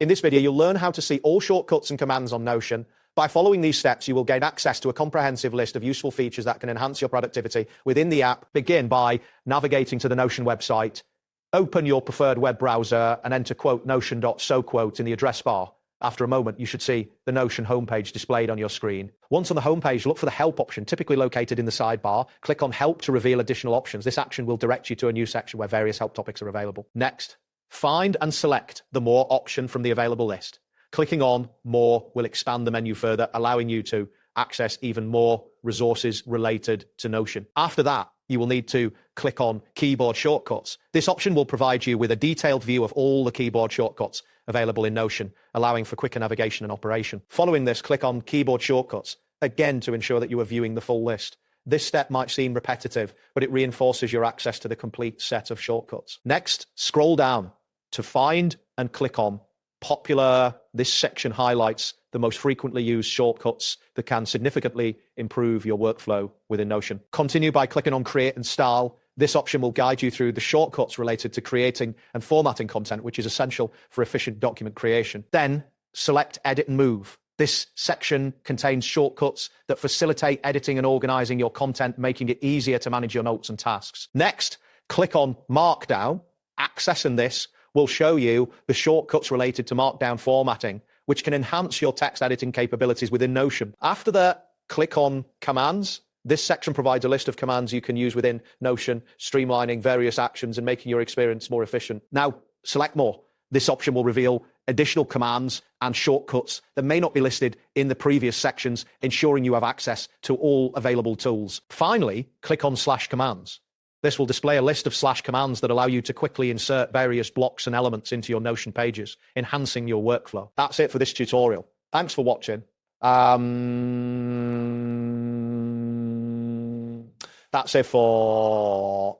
In this video, you'll learn how to see all shortcuts and commands on Notion. By following these steps, you will gain access to a comprehensive list of useful features that can enhance your productivity within the app. Begin by navigating to the Notion website. Open your preferred web browser and enter notion.so in the address bar. After a moment, you should see the Notion homepage displayed on your screen. Once on the homepage, look for the Help option, typically located in the sidebar. Click on Help to reveal additional options. This action will direct you to a new section where various help topics are available. Next, find and select the More option from the available list. Clicking on More will expand the menu further, allowing you to access even more resources related to Notion. After that, you will need to click on Keyboard Shortcuts. This option will provide you with a detailed view of all the keyboard shortcuts available in Notion, allowing for quicker navigation and operation. Following this, click on Keyboard Shortcuts, again to ensure that you are viewing the full list. This step might seem repetitive, but it reinforces your access to the complete set of shortcuts. Next, scroll down to find and click on Popular. This section highlights the most frequently used shortcuts that can significantly improve your workflow within Notion. Continue by clicking on Create and Style. This option will guide you through the shortcuts related to creating and formatting content, which is essential for efficient document creation. Then select Edit and Move. This section contains shortcuts that facilitate editing and organizing your content, making it easier to manage your notes and tasks. Next, click on Markdown. Accessing this will show you the shortcuts related to Markdown formatting, which can enhance your text editing capabilities within Notion. After that, click on Commands. This section provides a list of commands you can use within Notion, streamlining various actions and making your experience more efficient. Now, select More. This option will reveal additional commands and shortcuts that may not be listed in the previous sections, ensuring you have access to all available tools. Finally, click on /commands. This will display a list of /commands that allow you to quickly insert various blocks and elements into your Notion pages, enhancing your workflow. That's it for this tutorial. Thanks for watching. That's it for